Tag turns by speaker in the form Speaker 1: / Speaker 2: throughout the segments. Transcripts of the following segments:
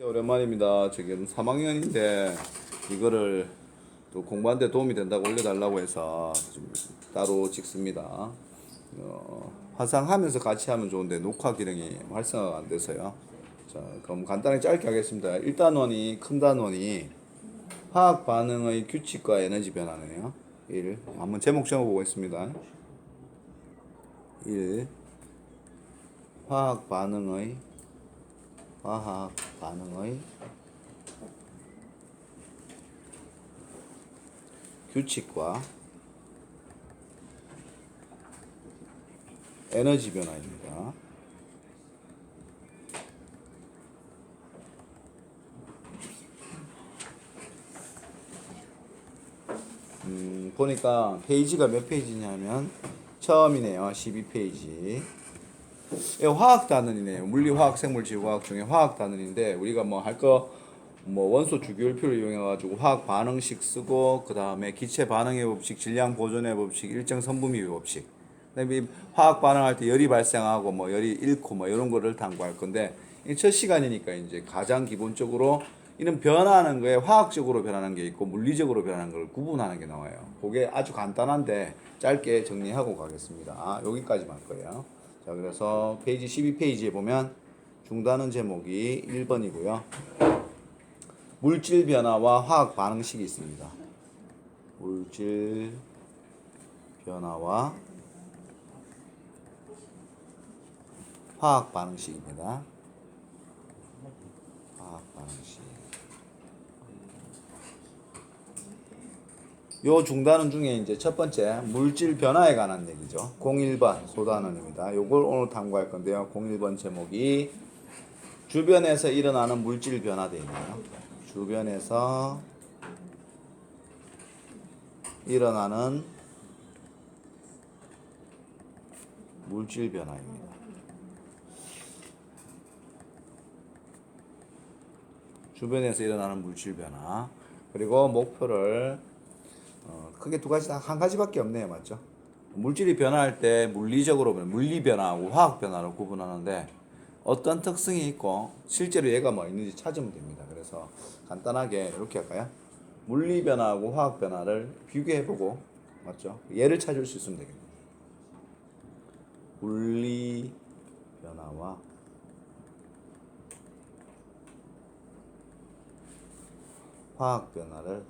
Speaker 1: 오랜만입니다. 지금 3학년인데 이거를 또 공부하는데 도움이 된다고 올려달라고 해서 좀 따로 찍습니다. 화상하면서 같이 하면 좋은데 녹화 기능이 활성화가 안 돼서요. 자, 그럼 간단히 짧게 하겠습니다. 1단원이 큰 단원이 화학 반응의 규칙과 에너지 변화네요. 1. 한번 제목 적어보겠습니다. 1. 화학 반응의 규칙과 에너지 변화입니다. 보니까 페이지가 몇 페이지냐면 처음이네요. 12페이지. 화학 단원이네요. 물리, 화학, 생물, 지구과학 중에 화학 단원인데 우리가 뭐 할 거 원소 주기율표를 이용해 가지고 화학 반응식 쓰고 그 다음에 기체 반응의 법칙, 질량 보존의 법칙, 일정 선분비 법칙. 그다음에 화학 반응할 때 열이 발생하고 뭐 열이 잃고 뭐 이런 거를 탐구할 건데 첫 시간이니까 이제 가장 기본적으로 이런 변화하는 거에 화학적으로 변하는 게 있고 물리적으로 변하는 걸 구분하는 게 나와요. 그게 아주 간단한데 짧게 정리하고 가겠습니다. 여기까지만 할 거예요. 자, 그래서 페이지 12페이지에 보면 중단원 제목이 1번이고요. 물질 변화와 화학 반응식이 있습니다. 물질 변화와 화학 반응식입니다. 화학 반응식. 요 중단원 중에 이제 첫 번째 물질 변화에 관한 얘기죠. 01번 소단원입니다. 요걸 오늘 탐구할 건데요. 01번 제목이 주변에서 일어나는 물질 변화 되네요. 주변에서 일어나는 물질 변화입니다. 주변에서 일어나는 물질 변화. 그리고 목표를 크게 두 가지, 한 가지밖에 없네요. 맞죠? 물질이 변화할 때 물리적으로 물리 변화하고 화학 변화를 구분하는데 어떤 특성이 있고 실제로 얘가 뭐 있는지 찾으면 됩니다. 그래서 간단하게 이렇게 할까요? 물리 변화하고 화학 변화를 비교해보고 맞죠? 얘를 찾을 수 있으면 되겠네요. 물리 변화와 화학 변화를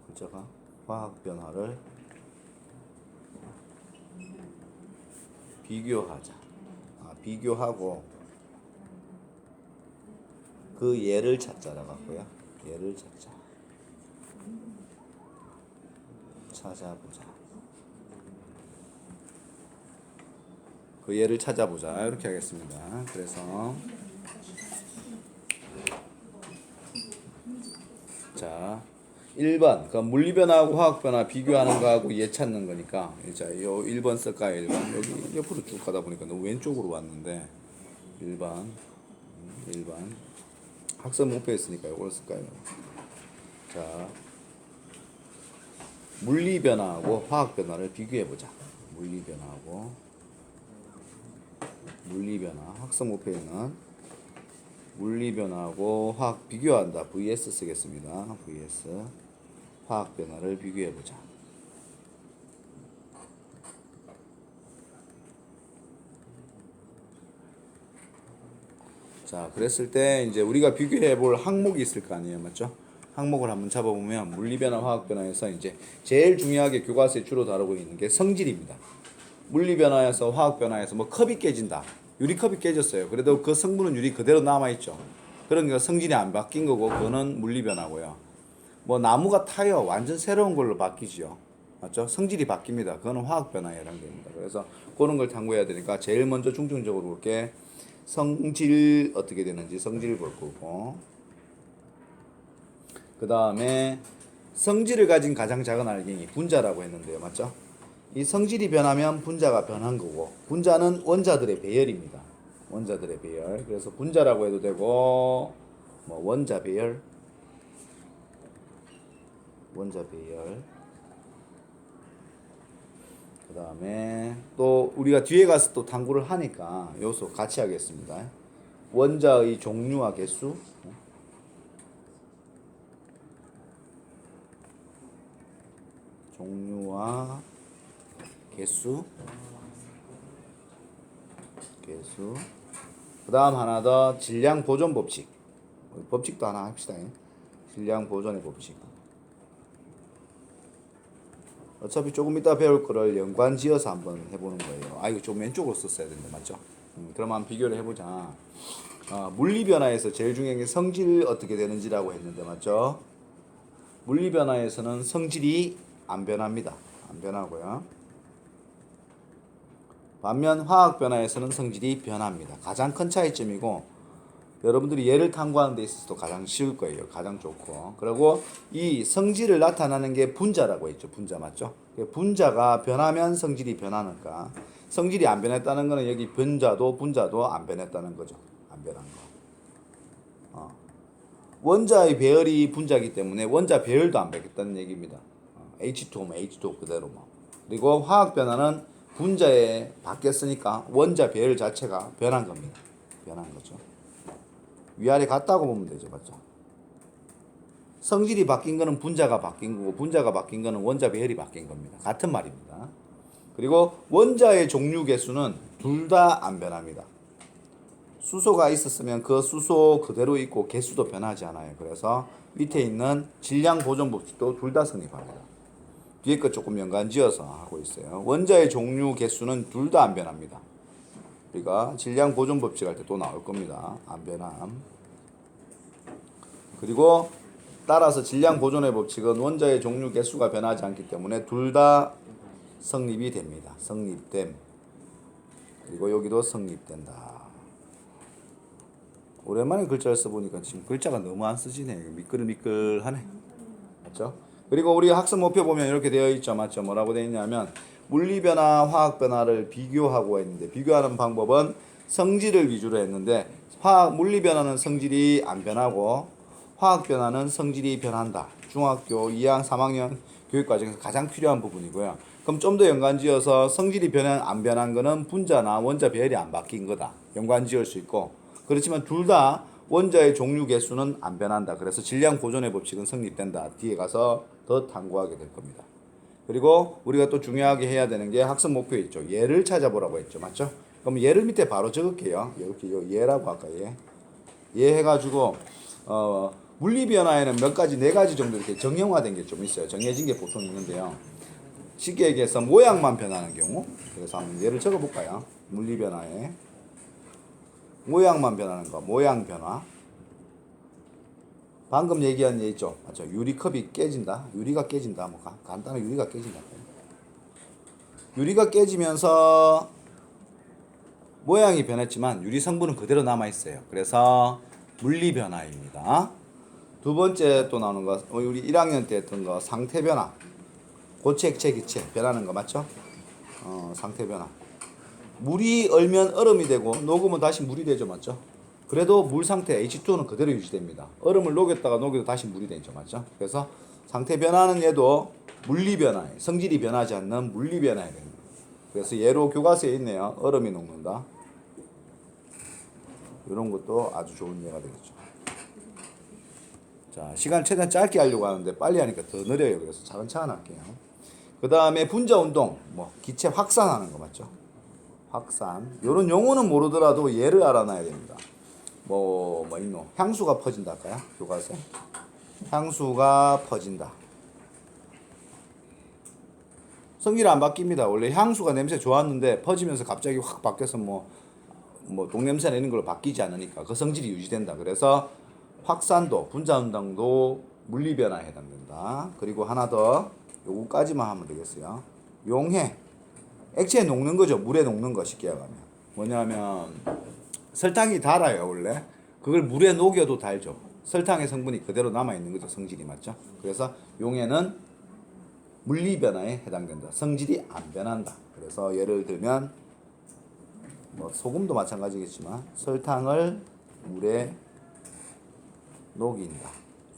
Speaker 1: 글자가 화학 변화를 비교하자. 비교하고 그 예를 찾자라고 하고요. 예를 찾아보자. 그 예를 찾아보자. 이렇게 하겠습니다. 그래서 자 1번 그 물리 변화하고 화학 변화 비교하는 거하고 예 찾는 거니까 자, 요 1번 쓸까요? 1번 여기 옆으로 쭉 가다 보니까 너무 왼쪽으로 왔는데 1번 학습 목표에 있으니까 이걸 쓸까요? 자 물리 변화하고 화학 변화를 비교해 보자. 물리 변화 학습 목표에는 물리 변화하고 화학 비교한다. vs 쓰겠습니다. vs 화학 변화를 비교해 보자. 자, 그랬을 때 이제 우리가 비교해 볼 항목이 있을 거 아니에요. 맞죠? 항목을 한번 잡아보면 물리 변화, 화학 변화에서 이제 제일 중요하게 교과서에 주로 다루고 있는 게 성질입니다. 물리 변화에서 화학 변화에서 뭐 컵이 깨진다. 유리컵이 깨졌어요. 그래도 그 성분은 유리 그대로 남아 있죠. 그러니까 성질이 안 바뀐 거고 그거는 물리 변화고요. 뭐 나무가 타요. 완전 새로운 걸로 바뀌지요. 맞죠? 성질이 바뀝니다. 그거는 화학 변화에 해당됩니다. 그래서 그런 걸 탐구해야 되니까 제일 먼저 중점적으로 볼게 성질 어떻게 되는지 성질 볼 거고 그 다음에 성질을 가진 가장 작은 알갱이 분자라고 했는데요. 맞죠? 이 성질이 변하면 분자가 변한 거고 분자는 원자들의 배열입니다. 원자들의 배열. 그래서 분자라고 해도 되고 뭐 원자 배열 그 다음에 또 우리가 뒤에 가서 또 탐구를 하니까 요소 같이 하겠습니다. 원자의 종류와 개수. 종류와 개수. 그 다음 하나 더 질량 보존 법칙. 법칙도 하나 합시다. 질량 보존의 법칙. 어차피 조금 이따 배울 거를 연관 지어서 한번 해보는 거예요. 이거 좀 왼쪽으로 썼어야 되는데 맞죠? 그럼 한번 비교를 해보자. 물리 변화에서 제일 중요한 게 성질 어떻게 되는지라고 했는데 맞죠? 물리 변화에서는 성질이 안 변합니다. 안 변하고요. 반면 화학 변화에서는 성질이 변합니다. 가장 큰 차이점이고 여러분들이 얘를 탐구하는 데 있어서도 가장 쉬울 거예요. 가장 좋고. 그리고 이 성질을 나타나는 게 분자라고 했죠. 분자 맞죠? 분자가 변하면 성질이 변하니까 성질이 안 변했다는 거는 여기 분자도 안 변했다는 거죠. 안 변한 거. 원자의 배열이 분자이기 때문에 원자 배열도 안 바뀌었다는 얘기입니다. H2면 H2 그대로 뭐. 그리고 화학 변화는 분자에 바뀌었으니까 원자 배열 자체가 변한 겁니다. 변한 거죠. 위아래 같다고 보면 되죠. 맞죠? 성질이 바뀐 거는 분자가 바뀐 거고 분자가 바뀐 거는 원자 배열이 바뀐 겁니다. 같은 말입니다. 그리고 원자의 종류 개수는 둘 다 안 변합니다. 수소가 있었으면 그 수소 그대로 있고 개수도 변하지 않아요. 그래서 밑에 있는 질량 보존 법칙도 둘 다 성립합니다. 뒤에 거 조금 연관지어서 하고 있어요. 원자의 종류 개수는 둘 다 안 변합니다. 우리가 질량 보존 법칙 할 때 또 나올 겁니다. 안 변함. 그리고 따라서 질량 보존의 법칙은 원자의 종류 개수가 변하지 않기 때문에 둘 다 성립이 됩니다. 성립됨. 그리고 여기도 성립된다. 오랜만에 글자를 써보니까 지금 글자가 너무 안 쓰지네. 미끌미끌하네. 맞죠? 그리고 우리 학습 목표 보면 이렇게 되어 있죠. 맞죠? 뭐라고 되어 있냐면 물리 변화, 화학 변화를 비교하고 했는데 비교하는 방법은 성질을 위주로 했는데 물리 변화는 성질이 안 변하고 화학 변화는 성질이 변한다. 중학교 2학 3학년 교육과정에서 가장 필요한 부분이고요. 그럼 좀 더 연관지어서 성질이 안 변한 거는 분자나 원자 배열이 안 바뀐 거다. 연관지을 수 있고 그렇지만 둘 다 원자의 종류 개수는 안 변한다. 그래서 질량 보존의 법칙은 성립된다. 뒤에 가서 더 탐구하게 될 겁니다. 그리고 우리가 또 중요하게 해야 되는 게 학습 목표에 있죠. 얘를 찾아보라고 했죠. 맞죠? 그럼 얘를 밑에 바로 적을게요. 이렇게 얘라고 할까 얘 해가지고 물리 변화에는 몇 가지 네 가지 정도 이렇게 정형화된 게 좀 있어요. 정해진 게 보통 있는데요. 쉽게 얘기해서 모양만 변하는 경우. 그래서 한번 얘를 적어볼까요? 물리 변화에 모양만 변하는 거, 모양 변화. 방금 얘기한 얘 있죠. 맞죠? 유리컵이 깨진다. 유리가 깨진다. 뭐 간단한 유리가 깨진다. 유리가 깨지면서 모양이 변했지만 유리 성분은 그대로 남아 있어요. 그래서 물리 변화입니다. 두 번째 또 나오는 거 우리 1학년 때 했던 거 상태 변화. 고체, 액체, 기체 변하는 거 맞죠? 상태 변화. 물이 얼면 얼음이 되고 녹으면 다시 물이 되죠. 맞죠? 그래도 물 상태 H2는 그대로 유지됩니다. 얼음을 녹였다가 녹여도 다시 물이 되죠. 맞죠? 그래서 상태 변화는 얘도 물리 변화에 성질이 변하지 않는 물리 변화에 됩니다. 그래서 얘로 교과서에 있네요. 얼음이 녹는다. 이런 것도 아주 좋은 예가 되겠죠. 자, 시간 최대한 짧게 하려고 하는데 빨리 하니까 더 느려요. 그래서 차근차근 할게요. 그 다음에 분자 운동, 기체 확산하는 거 맞죠? 확산. 요런 용어는 모르더라도 얘를 알아놔야 됩니다. 있노? 향수가 퍼진다 할까요? 교과서에. 향수가 퍼진다. 성질이 안 바뀝니다. 원래 향수가 냄새 좋았는데 퍼지면서 갑자기 확 바뀌어서 똥냄새 내는 걸로 바뀌지 않으니까 그 성질이 유지된다. 그래서 확산도, 분자 운동도 물리 변화에 해당된다. 그리고 하나 더, 요거까지만 하면 되겠어요. 용해. 액체에 녹는 거죠. 물에 녹는 거 쉽게 하면. 뭐냐면 설탕이 달아요 원래. 그걸 물에 녹여도 달죠. 설탕의 성분이 그대로 남아있는 거죠. 성질이 맞죠. 그래서 용해는 물리 변화에 해당된다. 성질이 안 변한다. 그래서 예를 들면 소금도 마찬가지겠지만 설탕을 물에 녹인다.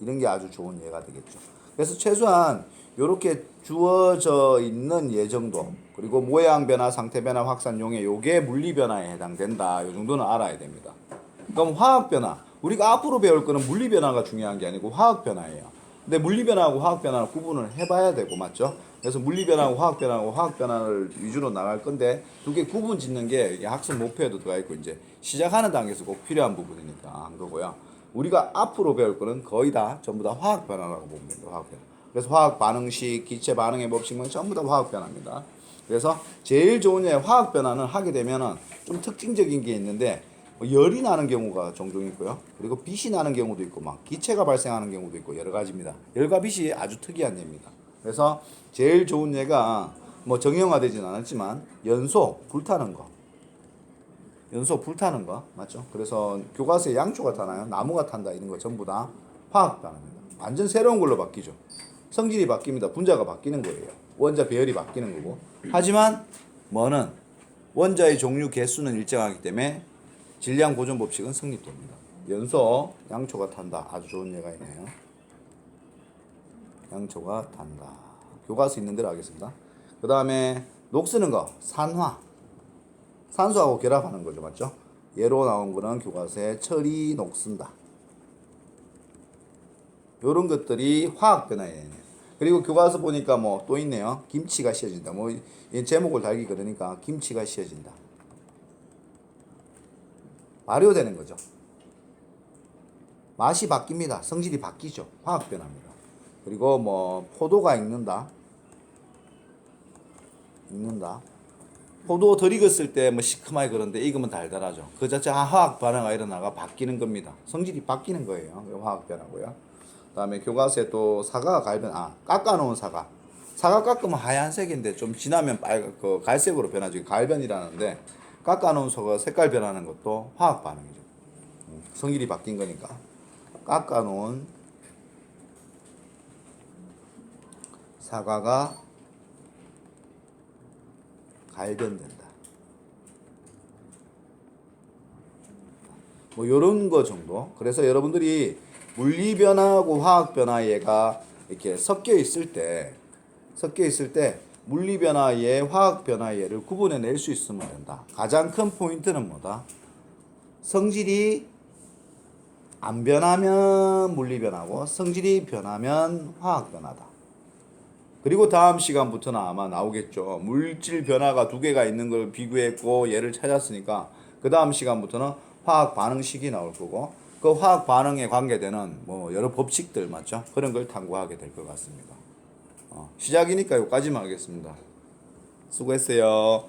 Speaker 1: 이런 게 아주 좋은 예가 되겠죠. 그래서 최소한 이렇게 주어져 있는 예 정도, 그리고 모양 변화, 상태 변화, 확산 용해, 요게 물리 변화에 해당된다. 요 정도는 알아야 됩니다. 그럼 화학 변화. 우리가 앞으로 배울 거는 물리 변화가 중요한 게 아니고 화학 변화예요. 근데 물리 변화하고 화학 변화를 구분을 해봐야 되고 맞죠? 그래서 물리 변화하고 화학 변화를 위주로 나갈 건데 두 개 구분 짓는 게 학습 목표에도 들어가 있고 이제 시작하는 단계에서 꼭 필요한 부분이니까 한 거고요. 우리가 앞으로 배울 거는 거의 다 전부 다 화학 변화라고 보면 됩니다. 화학 변화. 그래서 화학 반응식, 기체 반응의 법칙은 전부 다 화학 변화입니다. 그래서 제일 좋은 예 화학 변화는 하게 되면은 좀 특징적인 게 있는데 열이 나는 경우가 종종 있고요. 그리고 빛이 나는 경우도 있고 막 기체가 발생하는 경우도 있고 여러 가지입니다. 열과 빛이 아주 특이한 예입니다. 그래서 제일 좋은 예가 뭐 정형화되진 않았지만 연소 불타는 거. 연소 불타는 거 맞죠? 그래서 교과서에 양초가 타나요? 나무가 탄다 이런 거 전부 다 화학 반응입니다. 완전 새로운 걸로 바뀌죠. 성질이 바뀝니다. 분자가 바뀌는 거예요. 원자 배열이 바뀌는 거고. 하지만 뭐는 원자의 종류 개수는 일정하기 때문에 질량 보존 법칙은 성립됩니다. 연소 양초가 탄다. 아주 좋은 예가 있네요. 양초가 탄다. 교과서 있는 대로 하겠습니다. 그 다음에 녹쓰는 거 산화. 산소하고 결합하는 거죠. 맞죠? 예로 나온 거는 교과서에 철이 녹쓴다. 요런 것들이 화학 변화예요. 그리고 교과서 보니까 뭐 또 있네요. 김치가 씌어진다. 뭐 제목을 달기 그러니까 김치가 씌어진다. 발효되는 거죠. 맛이 바뀝니다. 성질이 바뀌죠. 화학 변화입니다. 그리고 뭐 포도가 익는다. 포도 덜 익었을 때 뭐 시큼하게 그런데 익으면 달달하죠. 그 자체가 화학 변화가 일어나가 바뀌는 겁니다. 성질이 바뀌는 거예요. 화학 변화고요. 그다음에 교과서에 또 사과가 깎아놓은 사과. 사과 깎으면 하얀색인데 좀 지나면 갈색으로 변하죠. 갈변이라는데 깎아놓은 사과 색깔 변하는 것도 화학 반응이죠. 성질이 바뀐 거니까. 깎아놓은 사과가 갈변된다. 뭐 요런 거 정도. 그래서 여러분들이 물리 변화하고 화학 변화가 이렇게 섞여 있을 때 물리 변화에 화학 변화에를 구분해 낼 수 있으면 된다. 가장 큰 포인트는 뭐다? 성질이 안 변하면 물리 변화고 성질이 변하면 화학 변화다. 그리고 다음 시간부터는 아마 나오겠죠. 물질 변화가 두 개가 있는 걸 비교했고 얘를 찾았으니까 그 다음 시간부터는 화학 반응식이 나올 거고 그 화학 반응에 관계되는 뭐 여러 법칙들 맞죠? 그런 걸 탐구하게 될 것 같습니다. 시작이니까 여기까지만 하겠습니다. 수고했어요.